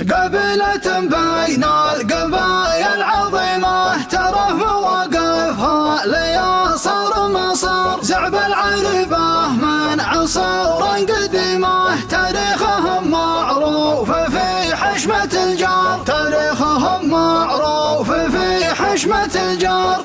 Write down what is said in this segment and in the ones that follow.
قبيلة بين القبايا العظيمة ترى مواقفها ليصار مصر زعب العربة من عصور قديمة تاريخهم معروف في حشمة الجار تاريخهم معروف في حشمة الجار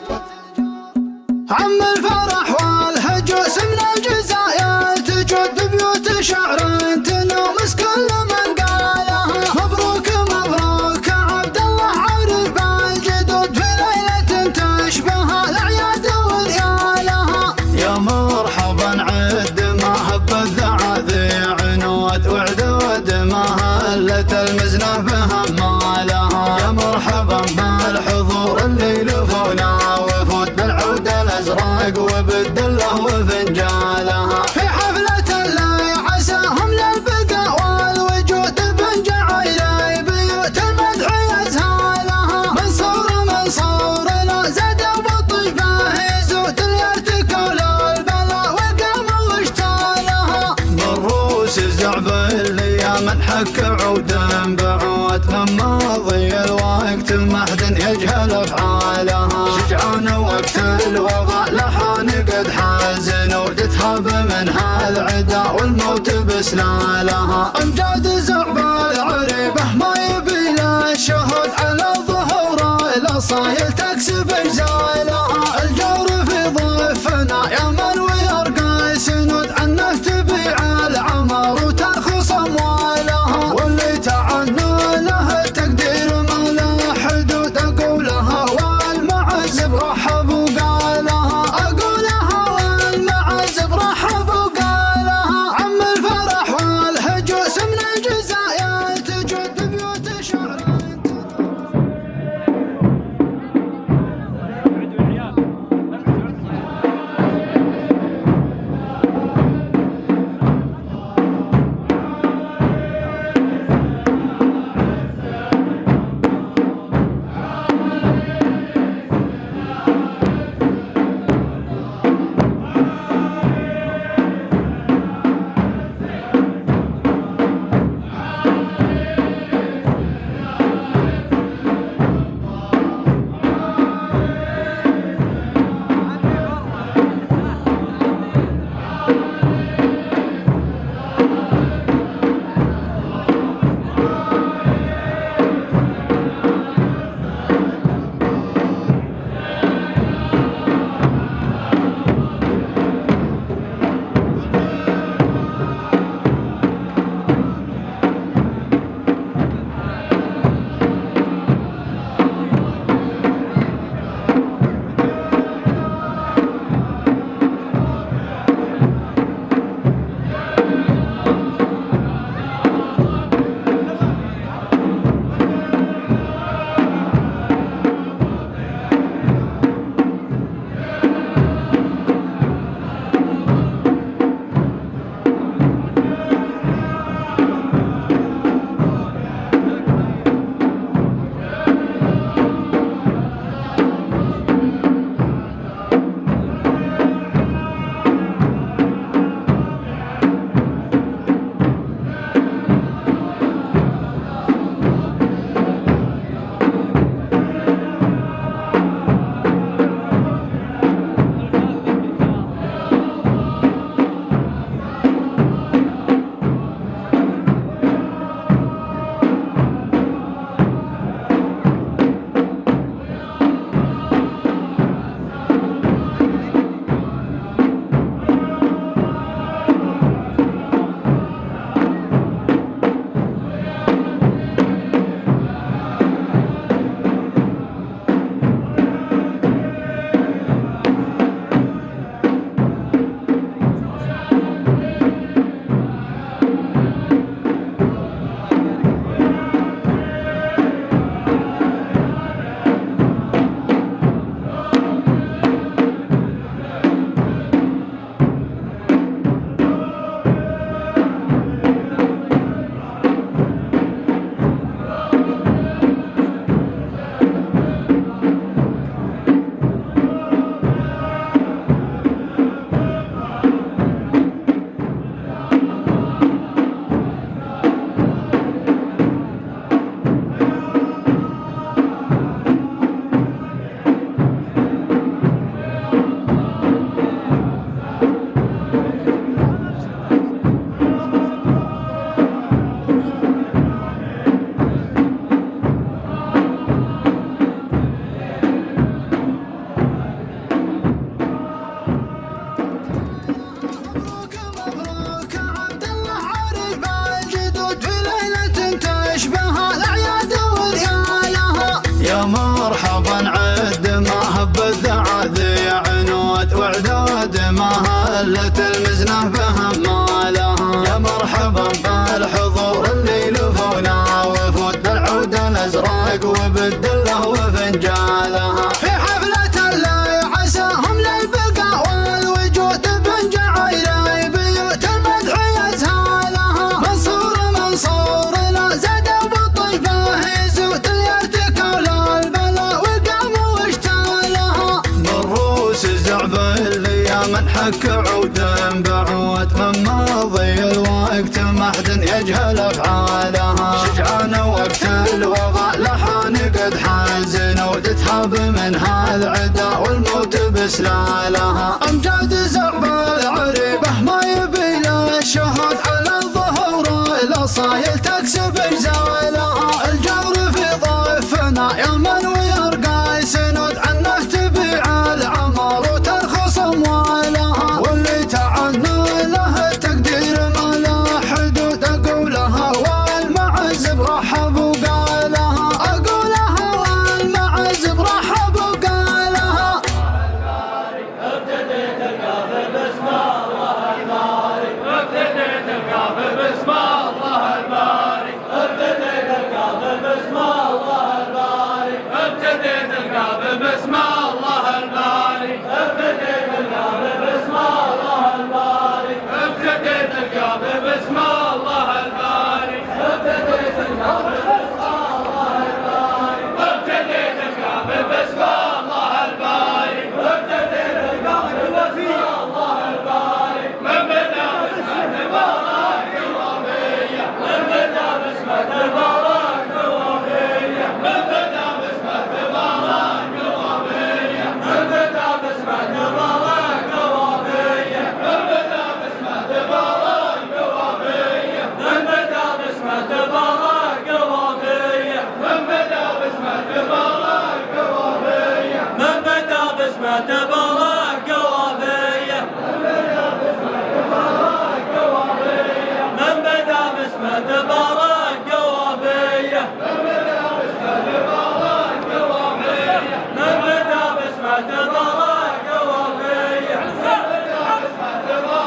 عم الفرح والهجوس من الجزائر تجد بيوت شعر تنومس كل من قالها مبروك مبروك عبد الله عرب الجدود في ليلة تشبه الأعياد وريالها يا مرحبا عد ما هب الذعاذي عنود وعدود ما هلت المزنة بهمالها يا مرحبا بالحضور اللي يلفونا وفود بالعود الازرق وبالدله وفنجالها في حفلة اللي عساهم للبقاء والوجود بنجع الى بيوت المدح يزهالها منصور لا زاد بالطيبه يزود الارتكال البلاء وقام واشتالها بالروس الزعب اللي من حك عود بعود من ماضي الوقت محد يجهل افعالها شجعان وقت الوغى لحان قد حازن وتتهاب منها العدا والموت بسلالها امجاد زعب العريبه ما يبي له الشهود على ظهور الاصايل تكسب رجالها الجور في ضيفنا يا من ويرقى سنود عنه تبيع العمر وترخص اموالها واللي تعنى له تقدير ما له حدود اقولها والمعزب رحب وقالها اقولها والمعزب رحب وقالها عم الفرح والهجوس من الجزائر الصدق وبالدله وفنجالها. في حفلة اللي عساهم للبقاء والوجود بنجعل بيوت المدح يزهالها. منصور لا زاد بالطيبة يزود اليرتكى للبلا وقام واشتالها. بالروس الزعبل يا من حك عود بعود من ماضي الوقت ما حد يجهل افعالها. شجعان وقت الوغى لحان قد حزن وتتهاب منها العدا والموت بسلالها. امجاد زعبل عريبه ما يبي له الشهاد على الظهور الاصايل تكسب اجزالها. الجور في ضيفنا يمن ويرقى سنود عنه تبيع العمر وترخص اموالها. واللي تعنى له تقدير ما له حدود اقولها والمعز برحب وقالها. اقولها والمعز برحب وقالها. ابتديت القافل باسم الله الباري. ابتديت القافل باسم الله الباري. ابتديت القافل باسم الله الباري. ابتديت القافل باسم الله الباري. ابتديت القافل باسم الله الباري. ابتديت القافل باسم الله الباري. ابتديت القافل باسم الله الباري. ابتديت القافل باسم الله الباري. ابتديت القافل باسم الله الباري. من بدا باسمه تبارك الوفية. من بدا باسمه تبارك الوفية. من بدا باسمه تبارك الوفية. من بدا باسمه تبارك الوفية. من بدا باسمه تبارك الوفية. من بدا باسمه تبارك الوفية. من بدا باسمه تبارك الوفية. من بدا باسمه تبارك الوفية. من بدا باسمه تبارك الوفية. من بدا باسمه تبارك الوفية. من بدا باسمه تبارك الوفية. من بدا باسمه تبارك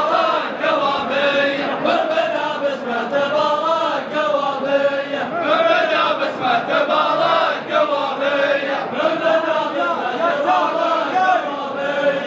الوفية. من بدا باسمه تبارك الوفية. من بدا باسمه تبارك الوفية. من بدا باسمه تبارك الوفية.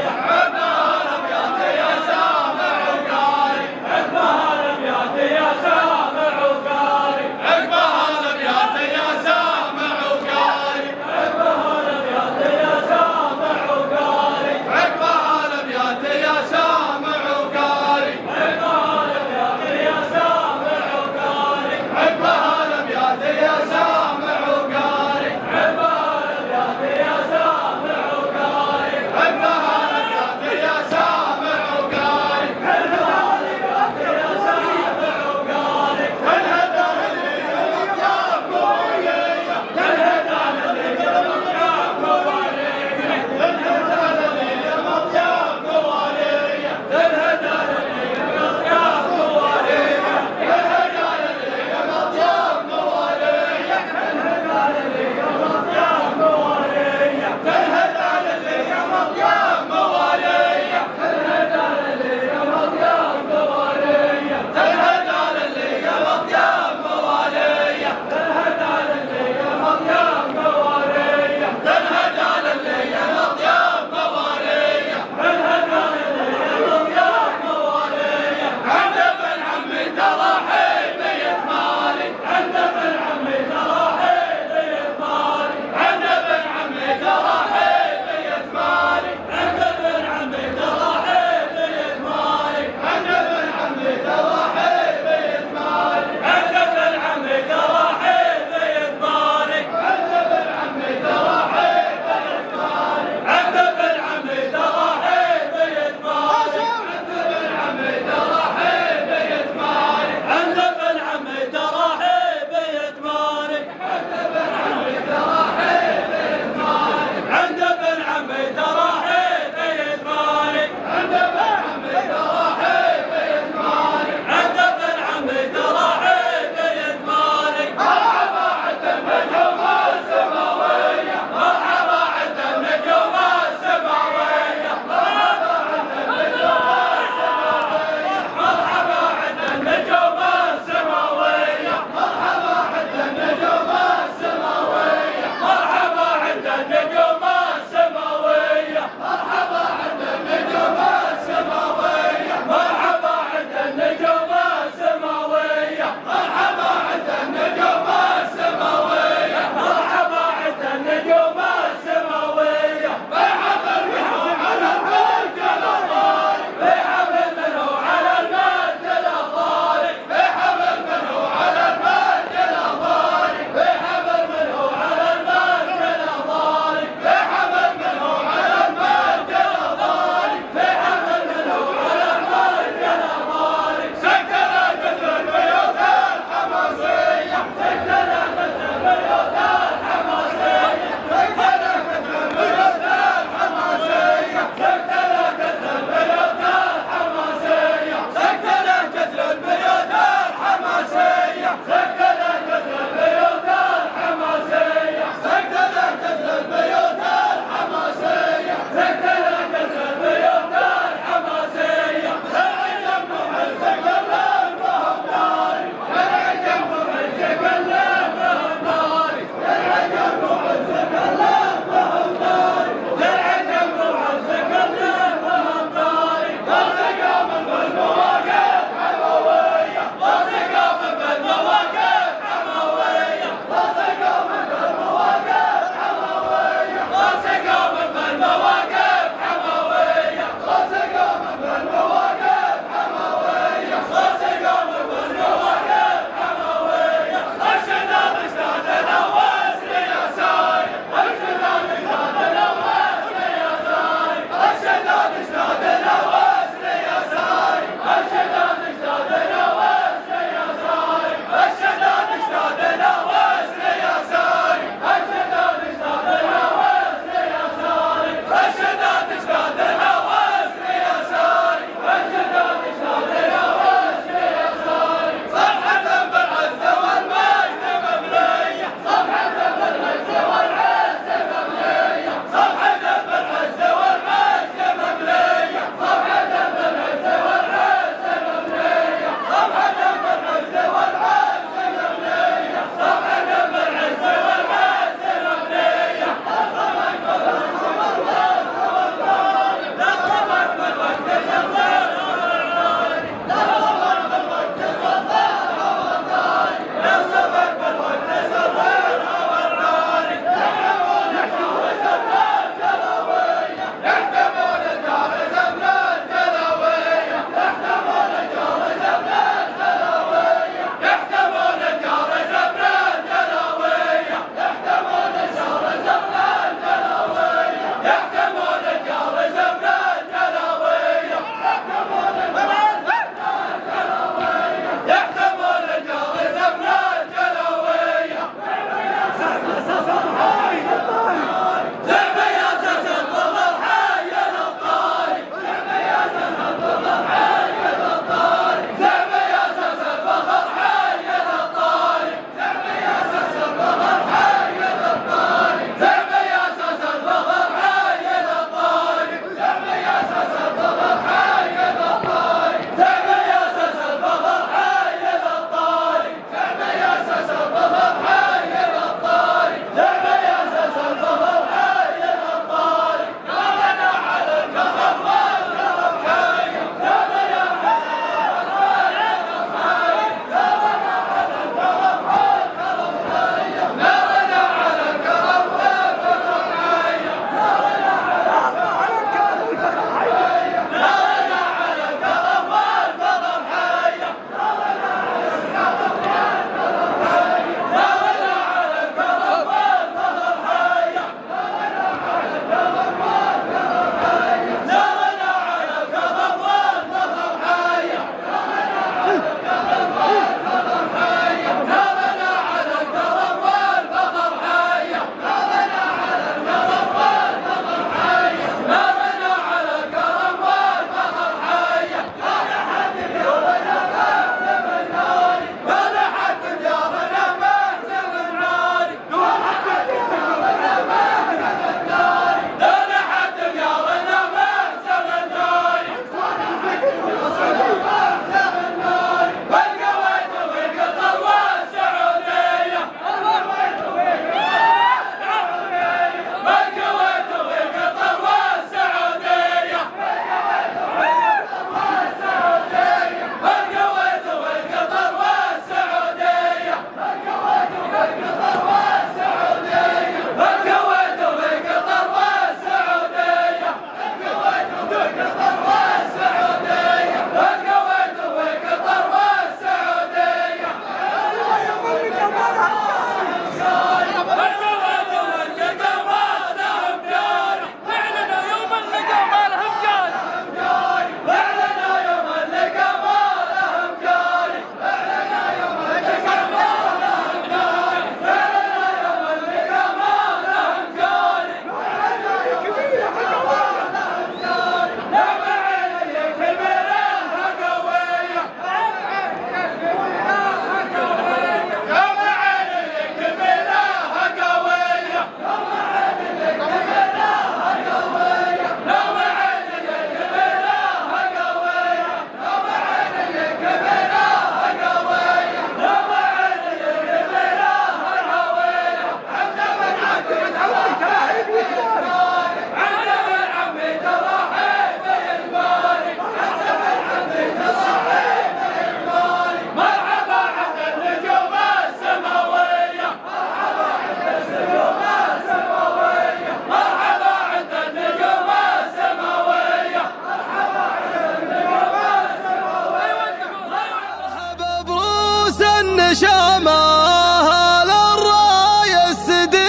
نشامها للراية السديد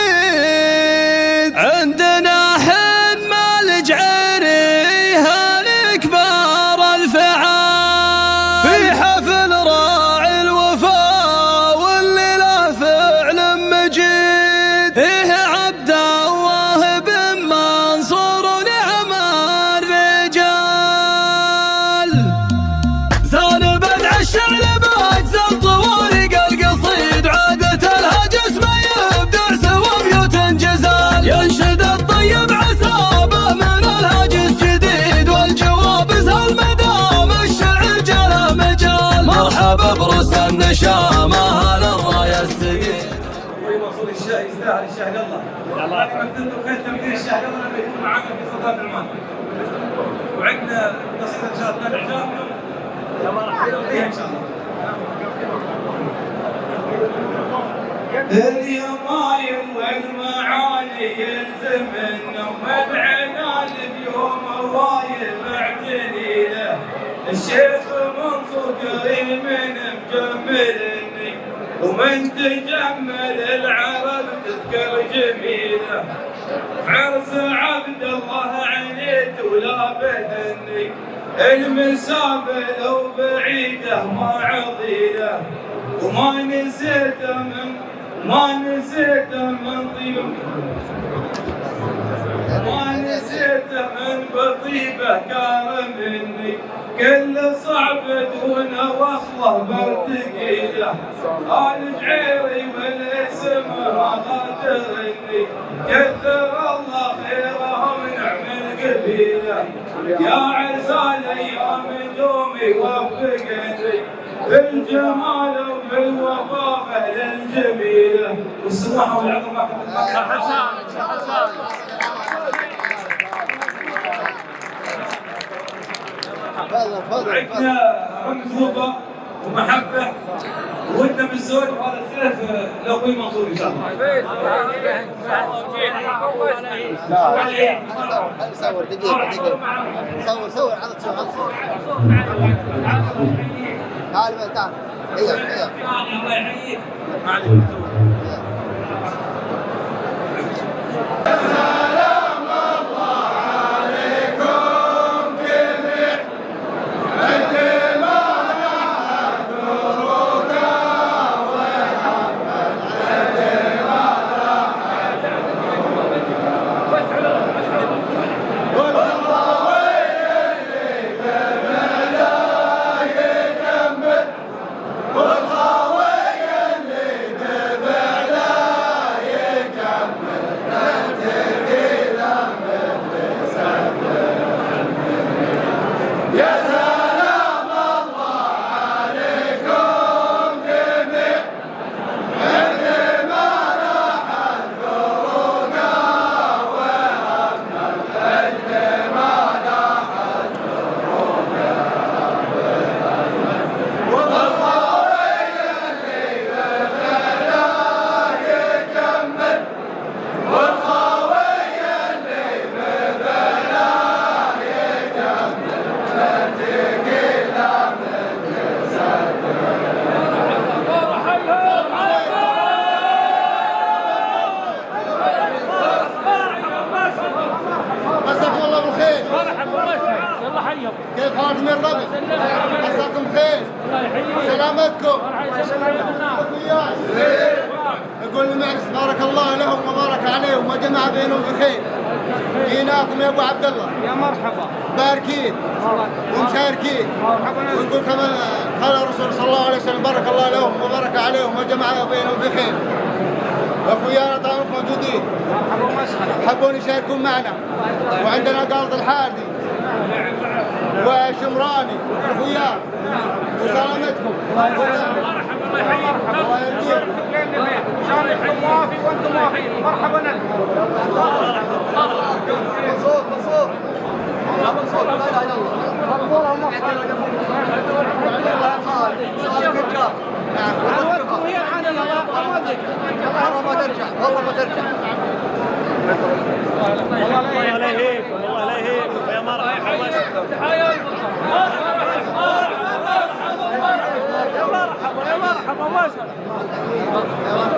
عندنا حمى الجعريها لكبار الفعال في حفل راعي الوفا واللي له فعل مجيد فيه عبد الله بن منصور نعم الرجال ثاني بدع الشعر بأجزل طوارق القصيد عادة الهجس ما يبدع سوى بيوت جزال ينشد الطيب عسابه من الهجس جديد والجواب سهل مدام الشعر جرى مجال مرحبا برس النشامة للراية السديد منصور الشاي يستاهل الشاي يلا مثلته خير تمثيل الشاي يلا لما يكون معنا في سلطان العمان وعندنا قصيدة ان شاء الله نرجع فيها ان شاء الله اليمايل والمعالي يلزمنا ومدعنا اليوم الرايب اعتني له الشيخ منصور كريم مجملني ومن تجمل العرب تذكر جميله عرس عبد الله عنيت ولا بثني المسافة لو بعيدة ما عضيله وما نسيته من طيبه ما نسيته من بطيبه كان مني كل صعب دون وصله برتقيله آل جعيري والاسم ما خاطرني كثر الله خيرهم نعم القبيله يا عسى الايام دومي وفقني بالجمال وبالوفاء للجميله والصراحه والعظمه عندنا رمز وفا ومحبه ودنا بالزوج وهذا السلف لاخوي منصور ان شاء الله. صور دقيقة صور عدد صور تعال تعال الله يحييك كيف حالكم يا الربع؟ عساكم بخير؟ سلامتكم؟ يقول المعرس بارك الله لهم وبارك عليهم وجمع بينهم بخير. جيناكم يا ابو عبد الله. يا مرحبا. باركين ومشاركين. ويقول كما قال الرسول صلى الله عليه وسلم بارك الله لهم وبارك عليهم وجمع بينهم بخير. واخويانا طبعا موجودين. حبون يشاركون معنا. وعندنا قارض الحادي وشمراني واخويا وسلامتكم. الله يهديكم. شارككم وافي وانتم وافين. مرحبا. منصور يا منصور لا اله الا الله. نعم وهي عن الله والله ما ترجع والله ما ترجع. والله لا يهيك والله لا يهيك يا مرحبا. مرحبا يا مرحبا ما شاء الله.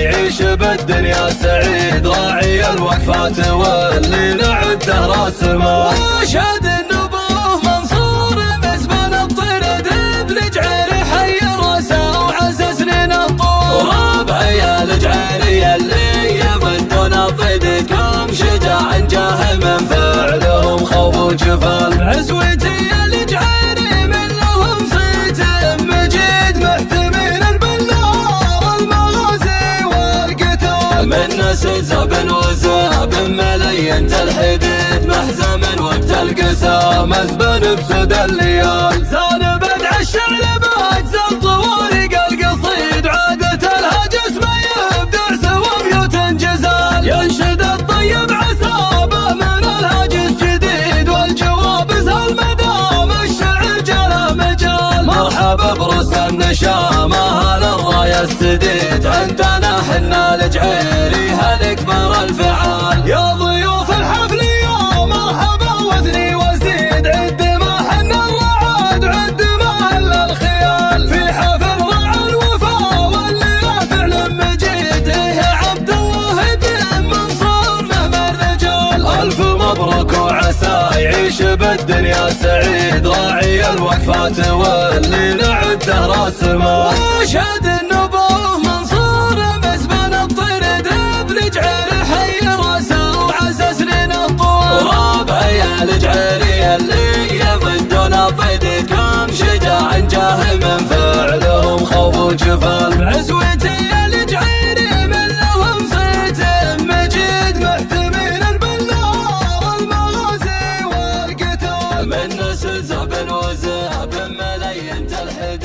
يعيش بالدنيا سعيد، راعي الوقفات واللي نعده راس مال. واشهد النبوه منصور مسبن الطرد بلجعير حي الرسا وعز سنين الطول. ربعي الجعيري اللي يمدون ضدكم شجاع جاهم فعلهم خوف وجفال. عزوتي الجعيري منهم صيت مجيد محتمين البلار المغازي والقتال. من نسل زاب وزاب ملين الحديد محزم وقت القسام مزبن بسد الليال. زان بدع الشعل باجزل طوارق القصيد عادة الهجس ما يبدع سوى بيوت جزال. ينشد الطيب عسابه من الهجس جديد والجواب سهل مدام الشعر جرى مجال. مرحبا برس النشامه للرايه السديد عندنا حنا الجعيري هالاكبر الفعال. يا ضيوف الحفل يا مرحبا وزني وزيد عد ما حنا الرعاد عد ما الا الخيال. في حفل رعى الوفا واللي فعل مجيد يا عبد الله دين منصور مهما الرجال. الف مبروك وعسى يعيش بالدنيا سعيد، راعي الوقفات واللي نعده راس مال. واشهد النبوه منصور مسبن الطرد بلجعير حي الرسا وعز سنين الطول. ربعي الجعيري اللي يمدون ضدكم شجاع جاهم فعلهم خوف وجفال. عزوتي الجعيري منهم صيت مجيد محتمين البلار المغازي والقتال. من نسل زاب وزاب ملين الحديد